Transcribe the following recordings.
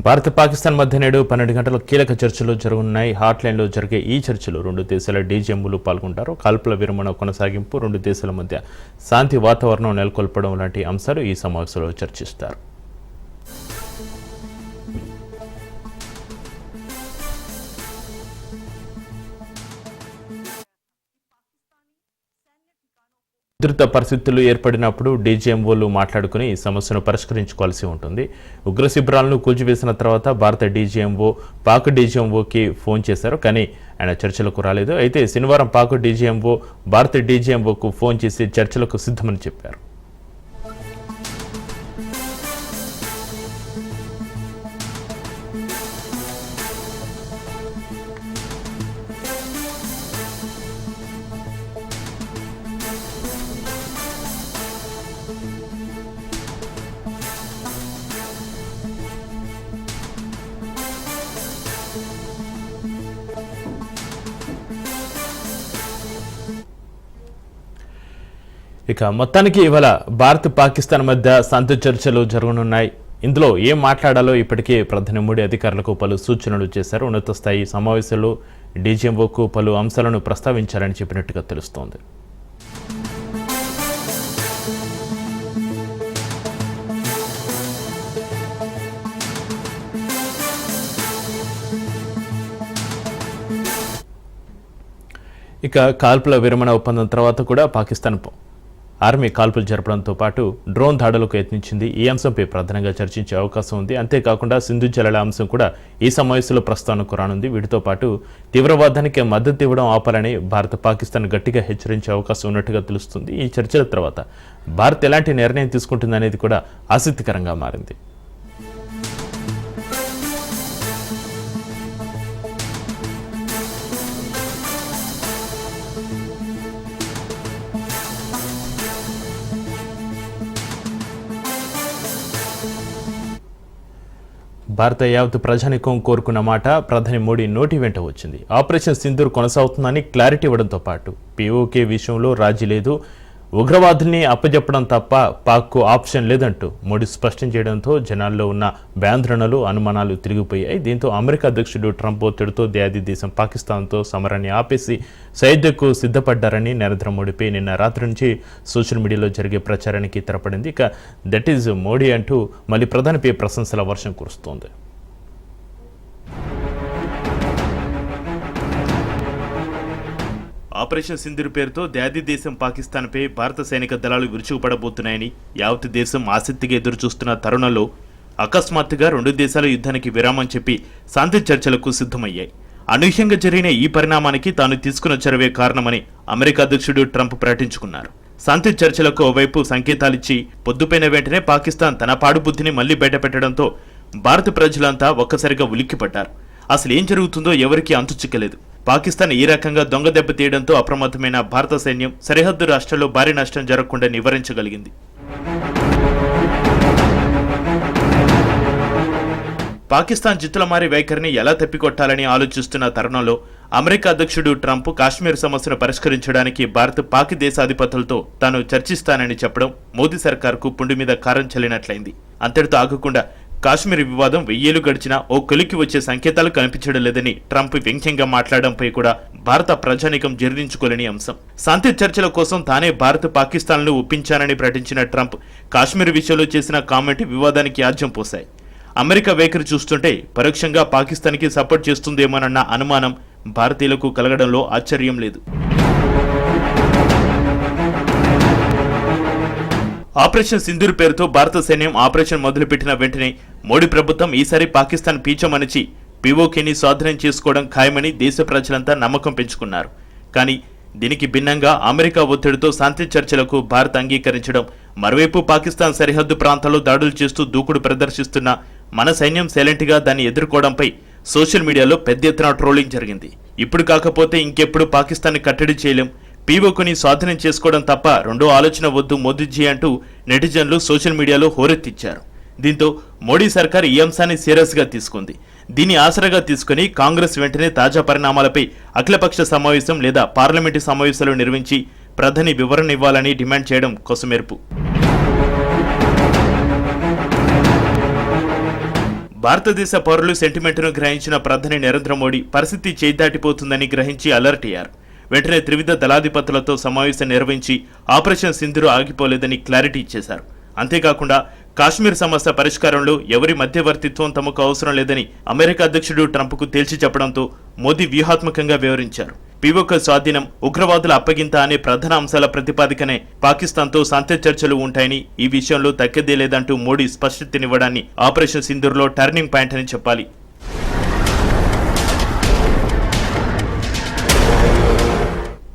భారత్ పాకిస్తాన్ మధ్య నేడు 12 గంటల కీలక చర్చలు జరగనున్నాయి. హాట్లైన్లో జరిగే ఈ చర్చలు రెండు దేశాల డీజీఎంలు పాల్గొంటారు. కాల్పుల విరమణ కొనసాగింపు, రెండు దేశాల మధ్య శాంతి వాతావరణం నెలకొల్పడం లాంటి అంశాలు ఈ సమావేశంలో చర్చిస్తారు. ఉధృత పరిస్థితులు ఏర్పడినప్పుడు డీజీఎంఓలు మాట్లాడుకుని ఈ సమస్యను పరిష్కరించుకోవాల్సి ఉంటుంది. ఉగ్ర శిబిరాలను కూల్చివేసిన తర్వాత భారత డీజీఎంఓ పాక్ డీజీఎంఓకి ఫోన్ చేశారు, కానీ ఆయన చర్చలకు రాలేదు. అయితే శనివారం పాక్ డీజీఎంఓ భారత డీజీఎంఓకు ఫోన్ చేసి చర్చలకు సిద్ధమని చెప్పారు. ఇక మొత్తానికి ఇవాళ భారత్ పాకిస్తాన్ మధ్య శాంతి చర్చలు జరగనున్నాయి. ఇందులో ఏం మాట్లాడాలో ఇప్పటికే ప్రధాని మోడీ అధికారులకు పలు సూచనలు చేశారు. ఉన్నత స్థాయి సమావేశంలో డీజీఎంఓకు పలు అంశాలను ప్రస్తావించారని చెప్పినట్టుగా తెలుస్తోంది. ఇక కాల్పుల విరమణ ఒప్పందం తర్వాత కూడా పాకిస్తాన్ ఆర్మీ కాల్పులు జరపడంతో పాటు డ్రోన్ దాడులకు యత్నించింది. ఈ అంశంపై ప్రధానంగా చర్చించే అవకాశం ఉంది. అంతేకాకుండా సింధు జలాల అంశం కూడా ఈ సమావేశంలో ప్రస్తావనకు రానుంది. వీటితో పాటు తీవ్రవాదానికి మద్దతు ఇవ్వడం ఆపాలని భారత్ పాకిస్తాన్ గట్టిగా హెచ్చరించే అవకాశం ఉన్నట్టుగా తెలుస్తుంది. ఈ చర్చల తర్వాత భారత్ ఎలాంటి నిర్ణయం తీసుకుంటుందనేది కూడా ఆసక్తికరంగా మారింది. భారత యావత్ ప్రజానికం కోరుకున్న మాట ప్రధాని మోడీ నోటి వెంట వచ్చింది. ఆపరేషన్ సింధూర్ కొనసాగుతుందని క్లారిటీ ఇవ్వడంతో పాటు పీఓకే విషయంలో రాజీ లేదు, ఉగ్రవాదుల్ని అప్పజెప్పడం తప్ప పాక్కు ఆప్షన్ లేదంటూ మోడీ స్పష్టం చేయడంతో జనాల్లో ఉన్న భయాందోళనలు, అనుమానాలు తిరిగిపోయాయి. దీంతో అమెరికా అధ్యక్షుడు ట్రంప్ ఒత్తిడితో దేశీ దేశం పాకిస్తాన్తో సమరాన్ని ఆపేసి సైద్యకు సిద్ధపడ్డారని నరేంద్ర మోడీపై నిన్న రాత్రి నుంచి సోషల్ మీడియాలో జరిగే ప్రచారానికి తెరపడింది. ఇక దట్ ఈజ్ మోడీ అంటూ మళ్ళీ ప్రధానిపై ప్రశంసల వర్షం కురుస్తోంది. ఆపరేషన్ సింధూర్ పేరుతో దేశీ దేశం పాకిస్తాన్పై భారత సైనిక దళాలు విరుచుకుపడబోతున్నాయని యావత్ దేశం ఆసక్తిగా ఎదురుచూస్తున్న తరుణంలో అకస్మాత్తుగా రెండు దేశాల యుద్ధానికి విరామం చెప్పి శాంతి చర్చలకు సిద్ధమయ్యాయి. అనూహ్యంగా జరిగిన ఈ పరిణామానికి తాను తీసుకున్న చొరవే కారణమని అమెరికా అధ్యక్షుడు ట్రంప్ ప్రకటించుకున్నారు. శాంతి చర్చలకు ఓవైపు సంకేతాలిచ్చి పొద్దుపైన వెంటనే పాకిస్తాన్ తన పాడుబుద్ధిని మళ్లీ బయటపెట్టడంతో భారత ప్రజలంతా ఒక్కసారిగా ఉలిక్కిపడ్డారు. అసలు ఏం జరుగుతుందో ఎవరికీ అంతు చిక్కలేదు. పాకిస్తాన్ ఈ రకంగా దొంగ దెబ్బ తీయడంతో అప్రమత్తమైన భారత సైన్యం సరిహద్దు రాష్ట్రాల్లో భారీ నష్టం జరగకుండా నివారించగలిగింది. పాకిస్తాన్ జిత్తులమారి వైఖరిని ఎలా తప్పికొట్టాలని ఆలోచిస్తున్న తరుణంలో అమెరికా అధ్యక్షుడు ట్రంప్ కాశ్మీర్ సమస్యను పరిష్కరించడానికి భారత్ పాక్ దేశాధిపతులతో తాను చర్చిస్తానని చెప్పడం మోదీ సర్కార్కు పుండు మీద కారం చల్లినట్లయింది. అంతటితో ఆగకుండా కాశ్మీర్ వివాదం 1000 ఏళ్లు గడిచినా ఓ కొలికి వచ్చే సంకేతాలు కనిపించడం లేదని ట్రంప్ వ్యంగ్యంగా మాట్లాడడంపై కూడా భారత ప్రజానీకం జీర్ణించుకోలేని అంశం. శాంతి చర్చల కోసం తానే భారత్ పాకిస్తాన్ను ఒప్పించానని ప్రకటించిన ట్రంప్ కాశ్మీర్ విషయంలో చేసిన కామెంట్ వివాదానికి ఆజ్యం పోశాయి. అమెరికా వైఖరి చూస్తుంటే పరోక్షంగా పాకిస్తాన్కి సపోర్ట్ చేస్తుందేమోనన్న అనుమానం భారతీయులకు కలగడంలో ఆశ్చర్యం లేదు. ఆపరేషన్ సింధూర్ పేరుతో భారత సైన్యం ఆపరేషన్ మొదలుపెట్టిన వెంటనే మోడీ ప్రభుత్వం ఈసారి పాకిస్తాన్ పీచమనిచి పీఓకేని స్వాధీనం చేసుకోవడం ఖాయమని దేశ ప్రజలంతా నమ్మకం పెంచుకున్నారు. కానీ దీనికి భిన్నంగా అమెరికా ఒత్తిడితో శాంతి చర్చలకు భారత్ అంగీకరించడం, మరోవైపు పాకిస్తాన్ సరిహద్దు ప్రాంతాల్లో దాడులు చేస్తూ దూకుడు ప్రదర్శిస్తున్న మన సైన్యం సైలెంట్గా దాన్ని ఎదుర్కోవడంపై సోషల్ మీడియాలో పెద్ద ఎత్తున ట్రోలింగ్ జరిగింది. ఇప్పుడు కాకపోతే ఇంకెప్పుడు పాకిస్తాన్ని కట్టడి చేయలేం, పీఓకుని స్వాధీనం చేసుకోవడం తప్ప రెండో ఆలోచన వద్దు మోదీజీ అంటూ నెటిజన్లు సోషల్ మీడియాలో హోరెత్తిచ్చారు. దీంతో మోడీ సర్కార్ ఈ అంశాన్ని సీరియస్గా తీసుకుంది. దీన్ని ఆసరాగా తీసుకుని కాంగ్రెస్ వెంటనే తాజా పరిణామాలపై అఖిలపక్ష సమావేశం లేదా పార్లమెంటు సమావేశాలు నిర్వహించి ప్రధాని వివరణ ఇవ్వాలని డిమాండ్ చేయడం కొసమెరుపు. భారతదేశ పౌరులు సెంటిమెంట్ను గ్రహించిన ప్రధాని నరేంద్ర మోడీ పరిస్థితి చేయిదాటిపోతుందని గ్రహించి అలర్ట్ అయ్యారు. వెంటనే త్రివిధ దళాధిపతులతో సమావేశం నిర్వహించి ఆపరేషన్ సింధూర్ ఆగిపోలేదని క్లారిటీ ఇచ్చేశారు. అంతేకాకుండా కాశ్మీర్ సమస్య పరిష్కారంలో ఎవరి మధ్యవర్తిత్వం తమకు అవసరం లేదని అమెరికా అధ్యక్షుడు ట్రంప్కు తేల్చి చెప్పడంతో మోదీ వ్యూహాత్మకంగా వివరించారు. పీఓకే స్వాధీనం, ఉగ్రవాదుల అప్పగింత అనే ప్రధాన అంశాల ప్రతిపాదికనే పాకిస్తాన్తో శాంతి చర్చలు ఉంటాయని, ఈ విషయంలో తగ్గేదే లేదంటూ మోడీ స్పష్టతనివ్వడాన్ని ఆపరేషన్ సింధూర్లో టర్నింగ్ పాయింట్ అని చెప్పాలి.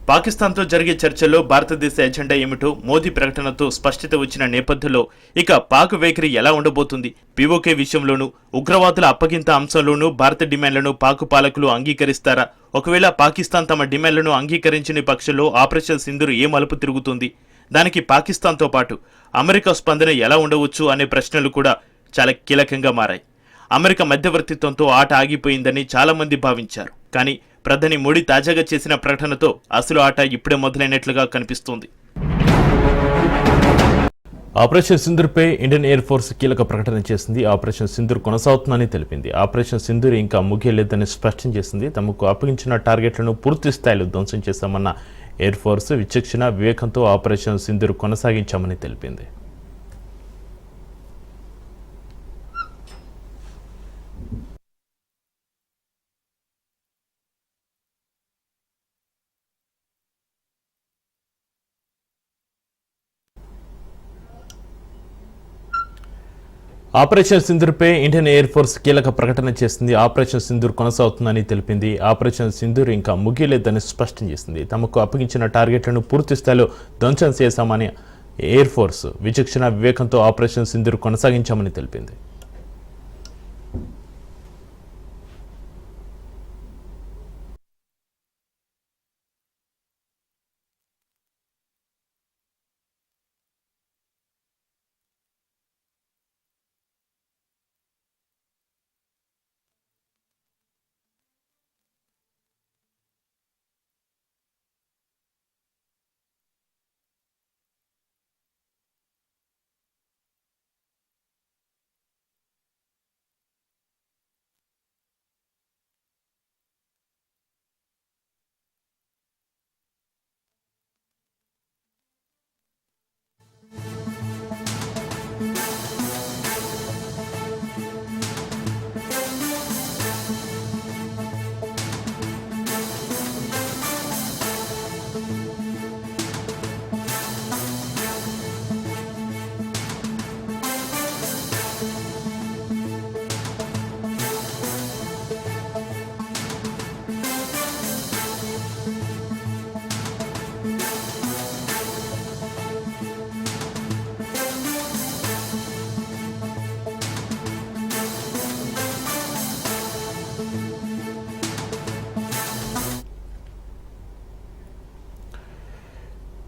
పాకిస్తాన్తో జరిగే చర్చల్లో భారతదేశ ఎజెండా ఏమిటో మోదీ ప్రకటనతో స్పష్టత వచ్చిన నేపథ్యంలో ఇక పాక్ వైఖరి ఎలా ఉండబోతుంది? పీఓకే విషయంలోనూ, ఉగ్రవాదుల అప్పగింత అంశంలోనూ భారత డిమాండ్లను పాక్ పాలకులు అంగీకరిస్తారా? ఒకవేళ పాకిస్తాన్ తమ డిమాండ్లను అంగీకరించిన పక్షంలో ఆపరేషన్ సింధూర్ ఏ మలుపు తిరుగుతుంది? దానికి పాకిస్తాన్తో పాటు అమెరికా స్పందన ఎలా ఉండవచ్చు అనే ప్రశ్నలు కూడా చాలా కీలకంగా మారాయి. అమెరికా మధ్యవర్తిత్వంతో ఆట ఆగిపోయిందని చాలా మంది భావించారు. కానీ ప్రధాని మోడీ తాజాగా చేసిన ప్రకటనతో అసలు ఆట ఇప్పుడే మొదలైనట్లుగా కనిపిస్తోంది. ఆపరేషన్ సింధూర్పై ఇండియన్ ఎయిర్ ఫోర్స్ కీలక ప్రకటన చేసింది. ఆపరేషన్ సింధూర్ కొనసాగుతుందని తెలిపింది. ఆపరేషన్ సింధూర్ ఇంకా ముగియలేదని స్పష్టం చేసింది. తమకు అప్పగించిన టార్గెట్లను పూర్తి స్థాయిలో ధ్వంసం చేశామన్న ఎయిర్ ఫోర్స్ విచక్షణ, వివేకంతో ఆపరేషన్ సింధూర్ కొనసాగించామని తెలిపింది. ఆపరేషన్ సింధూర్పై ఇండియన్ ఎయిర్ ఫోర్స్ కీలక ప్రకటన చేసింది. ఆపరేషన్ సింధూర్ కొనసాగుతుందని తెలిపింది. ఆపరేషన్ సింధూర్ ఇంకా ముగియలేదని స్పష్టం చేసింది. తమకు అప్పగించిన టార్గెట్లను పూర్తి స్థాయిలో ధ్వంసం చేశామని ఎయిర్ ఫోర్స్ విచక్షణ, వివేకంతో ఆపరేషన్ సింధూర్ కొనసాగించామని తెలిపింది.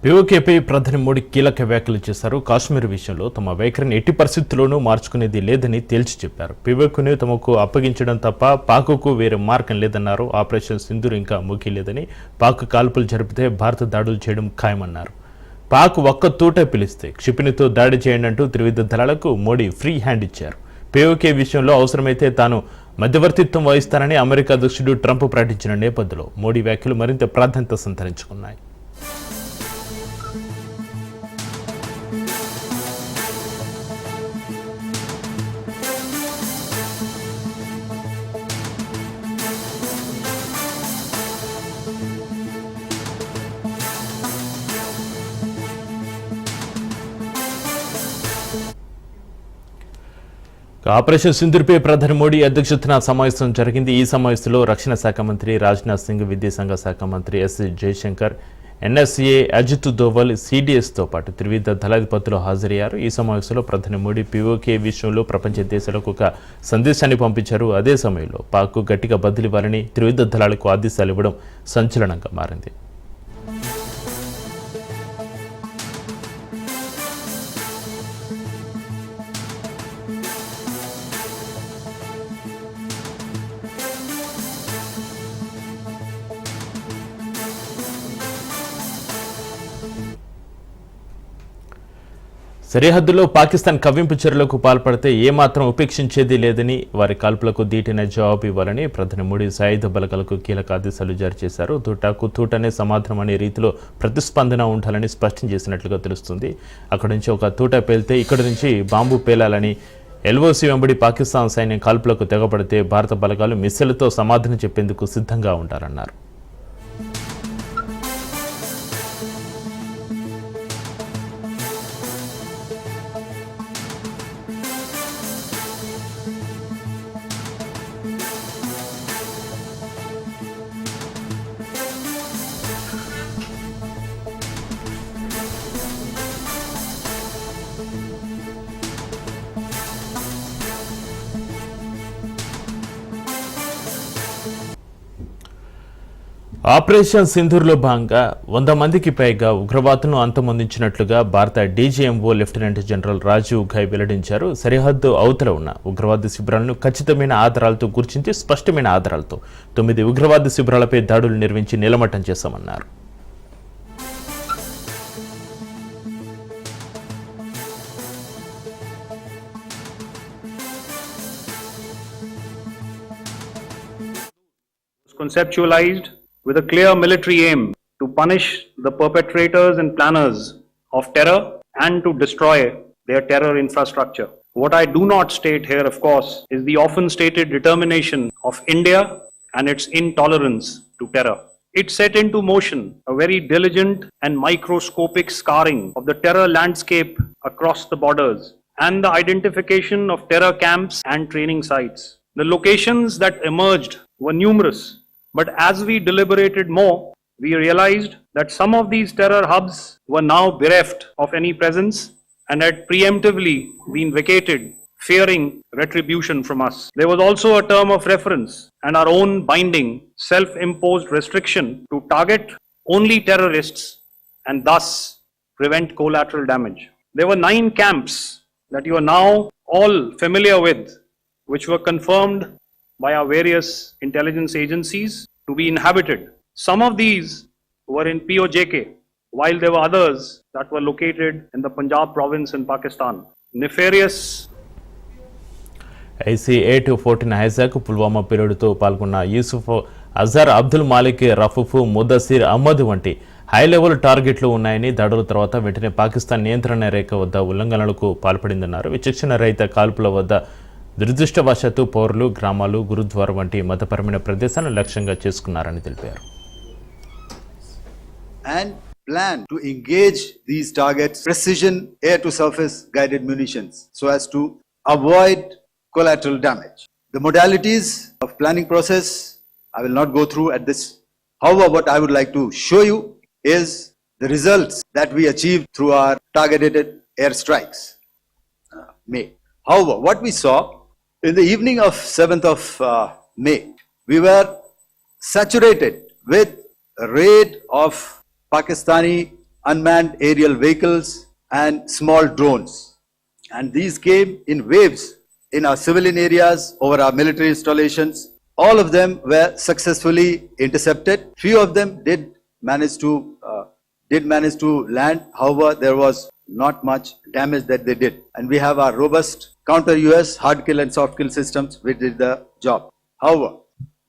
పీఓకేపై ప్రధాని మోడీ కీలక వ్యాఖ్యలు చేశారు. కాశ్మీర్ విషయంలో తమ వైఖరిని ఎట్టి పరిస్థితుల్లోనూ మార్చుకునేది లేదని తేల్చి చెప్పారు. పీఓకేను తమకు అప్పగించడం తప్ప పాక్కు వేరే మార్గం లేదన్నారు. ఆపరేషన్ సింధూర్ ఇంకా ముగియలేదని, పాక్ కాల్పులు జరిపితే భారత దాడులు చేయడం ఖాయమన్నారు. పాక్ ఒక్క తూట పిలిస్తే క్షిపణితో దాడి చేయండి అంటూ త్రివిధ దళాలకు మోడీ ఫ్రీ హ్యాండ్ ఇచ్చారు. పీఓకే విషయంలో అవసరమైతే తాను మధ్యవర్తిత్వం వహిస్తానని అమెరికా అధ్యక్షుడు ట్రంప్ ప్రకటించిన నేపథ్యంలో మోడీ వ్యాఖ్యలు మరింత ప్రాధాన్యత సంతరించుకున్నాయి. ఆపరేషన్ సింధూర్పై ప్రధాని మోడీ అధ్యక్షతన సమావేశం జరిగింది. ఈ సమావేశంలో రక్షణ శాఖ మంత్రి రాజ్నాథ్ సింగ్, విదేశాంగ శాఖ మంత్రి ఎస్ జయశంకర్, ఎన్ఎస్ఏ అజిత్ దోవల్, సిడిఎస్తో పాటు త్రివిధ దళాధిపతులు హాజరయ్యారు. ఈ సమావేశంలో ప్రధాని మోడీ పీఓకే విషయంలో ప్రపంచ దేశాలకు ఒక సందేశాన్ని పంపించారు. అదే సమయంలో పాక్కు గట్టిగా బదిలివ్వాలని త్రివిధ దళాలకు ఆదేశాలు ఇవ్వడం సంచలనంగా మారింది. సరిహద్దులో పాకిస్తాన్ కవ్వింపు చర్యలకు పాల్పడితే ఏమాత్రం ఉపేక్షించేది లేదని, వారి కాల్పులకు దీటైన జవాబు ఇవ్వాలని ప్రధాని మోడీ సాయుధ బలగాలకు కీలక ఆదేశాలు జారీ చేశారు. తూటాకు తూటనే సమాధానం అనే రీతిలో ప్రతిస్పందన ఉండాలని స్పష్టం చేసినట్లుగా తెలుస్తుంది. అక్కడి నుంచి ఒక తూట పేలితే ఇక్కడి నుంచి బాంబు పేలాలని, ఎల్ఓసి వెంబడి పాకిస్తాన్ సైన్యం కాల్పులకు తెగబడితే భారత బలగాలు మిస్సెలతో సమాధానం చెప్పేందుకు సిద్ధంగా ఉంటారన్నారు. ఆపరేషన్ సింధూర్లో భాగంగా 100 మందికి పైగా ఉగ్రవాదులను అంతమొందించినట్లుగా భారత డీజీఎంఓ లెఫ్టినెంట్ జనరల్ రాజీవ్ ఘై వెల్లడించారు. సరిహద్దు అవతల ఉన్న ఉగ్రవాద శిబిరాలను ఖచ్చితమైన ఆధారాలతో గుర్తించి స్పష్టమైన ఆధారాలతో 9 ఉగ్రవాద శిబిరాలపై దాడులు నిర్వహించి నిలమట్టం చేశామన్నారు. Conceptualized with a clear military aim to punish the perpetrators and planners of terror and to destroy their terror infrastructure. What I do not state here, of course, is the often stated determination of India and its intolerance to terror. It set into motion a very diligent and microscopic scarring of the terror landscape across the borders and the identification of terror camps and training sites. The locations that emerged were numerous. But as we deliberated more, we realized that some of these terror hubs were now bereft of any presence and had preemptively been vacated, fearing retribution from us. There was also a term of reference and our own binding, self-imposed restriction to target only terrorists and thus prevent collateral damage. There were 9 camps that you are now all familiar with, which were confirmed by our various intelligence agencies to be inhabited. Some of these were in POJK, while there were others that were located in the Punjab province in Pakistan. Nefarious IC-814 hijack, Pulwama పేలుడుతో పాల్గొన్న యూసుఫ్ అజర్, అబ్దుల్ మాలిక్, రఫూఫ్, ముదసిర్ అహ్మద్ వంటి high level టార్గెట్లు ఉన్నాయని, దాడుల తర్వాత వెంటనే పాకిస్తాన్ నియంత్రణ రేఖ వద్ద ఉల్లంఘనలకు పాల్పడిందన్నారు. విచక్షణ రహిత కాల్పుల వద్ద దురదృష్టవశాత్తు పౌరులు, గ్రామాలు, గురుద్వార వంటి మతపరమైన ప్రదేశాలను లక్ష్యంగా చేసుకున్నారని తెలిపారు. And plan to engage these targets precision air to surface guided munitions so as to avoid collateral damage. The modalities of planning process I will not go through at this. However, what I would like to show you is the results that we achieved through our targeted air strikes. May. However, what we saw in the evening of 7th of May, we were saturated with a raid of Pakistani unmanned aerial vehicles and small drones. And these came in waves in our civilian areas, over our military installations. All of them were successfully intercepted. Few of them did manage to land. However, there was not much damage that they did. And we have our robust counter-US hard kill and soft kill systems which did the job. However,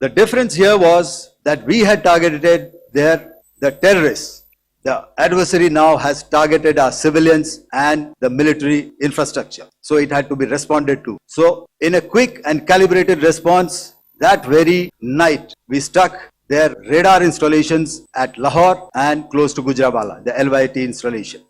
the difference here was that we had targeted the terrorists. The adversary now has targeted our civilians and the military infrastructure. So it had to be responded to. So in a quick and calibrated response, that very night we struck their radar installations at Lahore and close to Gujranwala, the LYT installation,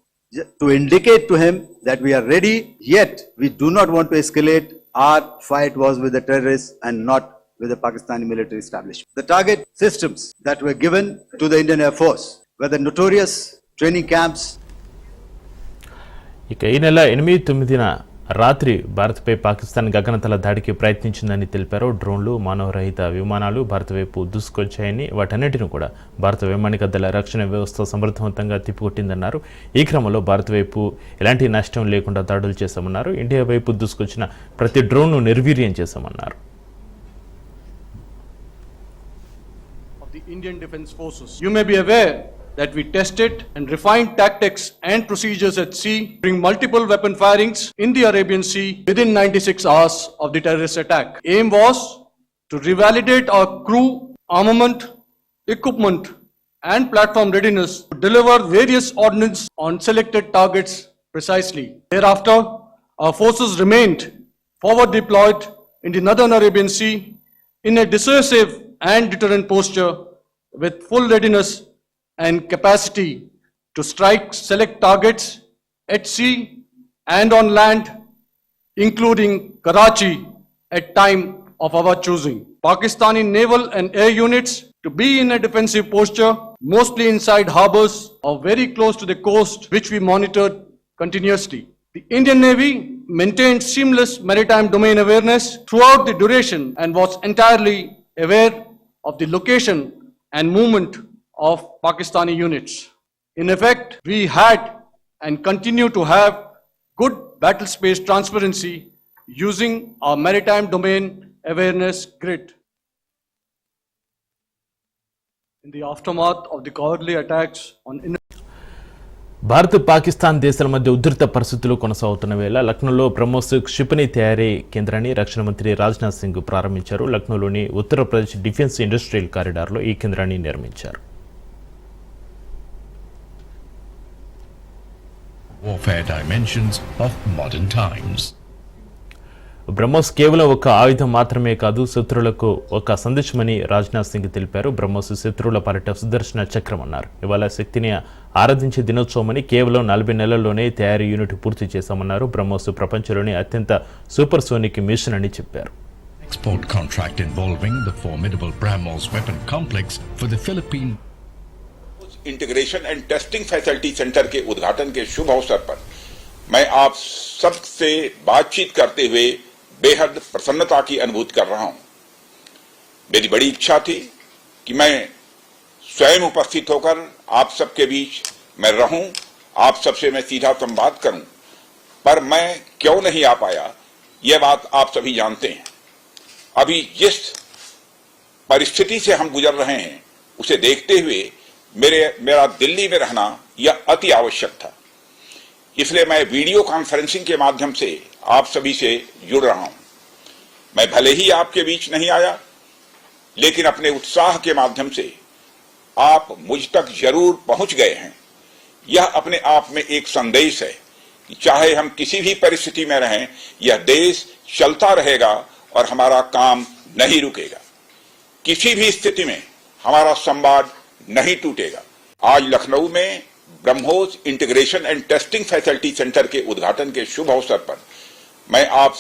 to indicate to him that we are ready, yet we do not want to escalate. Our fight was with the terrorists and not with the Pakistani military establishment. The target systems that were given to the Indian Air Force were the notorious training camps. ఇక ఈ నెల 8-9న రాత్రి భారత్పై పాకిస్తాన్ గగనతల దాడికి ప్రయత్నించిందని తెలిపారు. డ్రోన్లు, మానవరహిత విమానాలు భారత వైపు దూసుకొచ్చాయని, వాటన్నిటిని కూడా భారత వైమానిక దళ రక్షణ వ్యవస్థ సమర్థవంతంగా తిప్పికొట్టిందన్నారు. ఈ క్రమంలో భారత వైపు ఎలాంటి నష్టం లేకుండా దాడులు చేశామన్నారు. ఇండియా వైపు దూసుకొచ్చిన ప్రతి డ్రోన్ను నిర్వీర్యం చేశామన్నారు. Indian Defence Forces. You may be aware that we tested and refined tactics and procedures at sea during multiple weapon firings in the Arabian Sea within 96 hours of the terrorist attack. Aim was to revalidate our crew, armament, equipment and platform readiness to deliver various ordnance on selected targets precisely. Thereafter, our forces remained forward deployed in the Northern Arabian Sea in a dissuasive and deterrent posture with full readiness and capacity to strike select targets at sea and on land, including Karachi at time of our choosing. Pakistani naval and air units to be in a defensive posture, mostly inside harbors or very close to the coast, which we monitored continuously. The Indian Navy maintained seamless maritime domain awareness throughout the duration and was entirely aware of the location and movement of Pakistani units. In effect, we had and continue to have good battle space transparency using our maritime domain awareness grid. In the aftermath of the cowardly attacks on Bharat Pakistan దేశాల మధ్య ఉధృత పరిస్థితులు కొనసాగుతున్న వేళ లక్నోలో బ్రహ్మోస్ క్షిపణి తయారీ కేంద్రాన్ని రక్షణ మంత్రి రాజ్నాథ్ సింగ్ ప్రారంభించారు. లక్నోలోని ఉత్తరప్రదేశ్ డిఫెన్స్ ఇండస్ట్రియల్ కారిడార్లో ఈ కేంద్రాన్ని నిర్మించారు. Warfare dimensions of modern times. BrahMos కేవలం ఒక ఆయుధం మాత్రమే కాదు, శత్రువులకు ఒక సందేశమని రాజ్నాథ్ సింగ్ తెలిపారు. బ్రహ్మోస్ శత్రువుల పాలిట సుదర్శన చక్రం అన్నారు. ఇవాళ శక్తిని ఆరాధించే దినోత్సవమని కేవలం 40 నెలల్లోనే తయారీ యూనిట్ పూర్తి చేశామన్నారు. బ్రహ్మోస్ ప్రపంచంలోని అత్యంత సూపర్ సోనిక్ మిషన్ అని చెప్పారు. Export contract involving the formidable BrahMos weapon complex for the Philippine integration and testing facility centre के उद्घाटन के शुभ अवसर पर मैं आप सबसे बातचीत करते हुए बेहद प्रसन्नता की अनुभूति कर रहा हूं। मेरी बड़ी इच्छा थी कि मैं स्वयं उपस्थित होकर आप सबके बीच मैं रहूं, आप सबसे मैं सीधा संवाद करूं, पर मैं क्यों नहीं आ पाया यह बात आप सभी जानते हैं। अभी जिस परिस्थिति से हम गुजर रहे हैं उसे देखते हुए मेरा दिल्ली में रहना यह अति आवश्यक था। इसलिए मैं वीडियो कॉन्फ्रेंसिंग के माध्यम से आप सभी से जुड़ रहा हूं। मैं भले ही आपके बीच नहीं आया, लेकिन अपने उत्साह के माध्यम से आप मुझ तक जरूर पहुंच गए हैं। यह अपने आप में एक संदेश है कि चाहे हम किसी भी परिस्थिति में रहें, यह देश चलता रहेगा और हमारा काम नहीं रुकेगा। किसी भी स्थिति में हमारा संवाद नहीं टूटेगा। आज लखनऊ में BrahMos integration and testing facility centre के उद्घाटन के शुभ अवसर पर मैं आप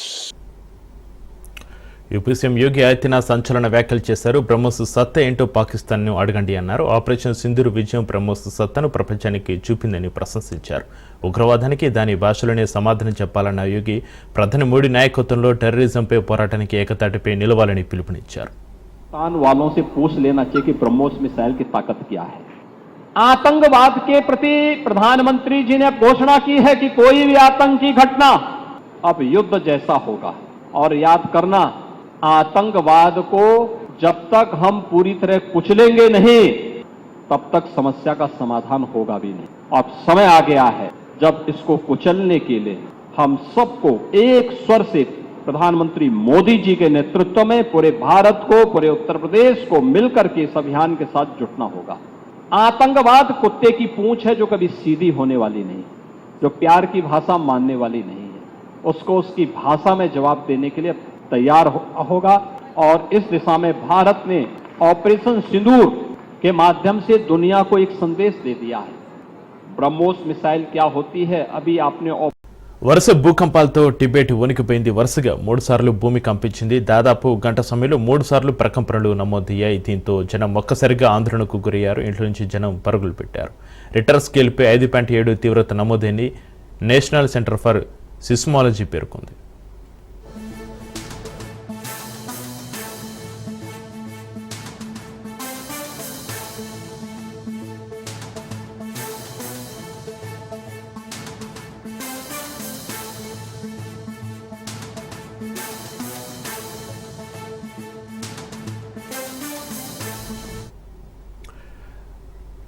యూపీ సీఎం యోగి ఆదిత్యనాథ్ సంచలన వ్యాఖ్యలు చేశారు. బ్రహ్మోస్ సత్తా ఏంటో పాకిస్తాన్ను అడగండి అన్నారు. ఆపరేషన్ సింధూర్ విజయం బ్రహ్మోస్ సత్తాను ప్రపంచానికి చూపిందని ప్రశంసించారు. ఉగ్రవాదానికి దాని భాషలోనే సమాధానం చెప్పాలన్న యోగి ప్రధాని మోడీ నాయకత్వంలో టెర్రరిజంపై పోరాటానికి ఏకతాటిపై నిలవాలని పిలుపునిచ్చారు. वालों से पूछ लेना चाहिए कि ब्रह्मोस मिसाइल की ताकत क्या है। आतंकवाद के प्रति प्रधानमंत्री जी ने घोषणा की है कि कोई भी आतंकी घटना अब युद्ध जैसा होगा। और याद करना, आतंकवाद को जब तक हम पूरी तरह कुचलेंगे नहीं तब तक समस्या का समाधान होगा भी नहीं। अब समय आ गया है जब इसको कुचलने के लिए हम सबको एक स्वर से प्रधानमंत्री मोदी जी के नेतृत्व में पूरे भारत को, पूरे उत्तर प्रदेश को मिलकर के इस अभियान के साथ जुटना होगा। आतंकवाद कुत्ते की पूंछ है जो कभी सीधी होने वाली नहीं, जो प्यार की भाषा मानने वाली नहीं है। उसको उसकी भाषा में जवाब देने के लिए तैयार होगा। और इस दिशा में भारत ने ऑपरेशन सिंदूर के माध्यम से दुनिया को एक संदेश दे दिया है। ब्रह्मोस मिसाइल क्या होती है, अभी आपने వరుస భూకంపాలతో టిబెట్ వణికిపోయింది. వరుసగా 3 సార్లు భూమి కంపించింది. దాదాపు గంట సమయంలో 3 సార్లు ప్రకంపనలు నమోదయ్యాయి. దీంతో జనం ఒక్కసారిగా ఆందోళనకు గురయ్యారు. ఇంట్లో నుంచి జనం పరుగులు పెట్టారు. రిక్టర్ స్కేల్పై 5.7 తీవ్రత నమోదైంది. నేషనల్ సెంటర్ ఫర్ సిస్మాలజీ పేర్కొంది.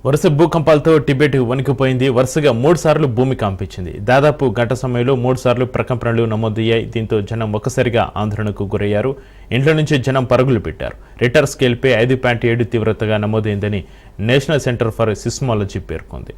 వరుస భూకంపాలతో టిబెట్ వణికిపోయింది. వరుసగా 3 సార్లు భూమి కంపించింది. దాదాపు గంట సమయంలో 3 సార్లు ప్రకంపనలు నమోదయ్యాయి. దీంతో జనం ఒక్కసారిగా ఆందోళనకు గురయ్యారు. ఇంట్లో నుంచి జనం పరుగులు పెట్టారు. రిక్టర్ స్కేల్పై 5.7 తీవ్రతగా నమోదైందని నేషనల్ సెంటర్ ఫర్ సిస్మాలజీ పేర్కొంది.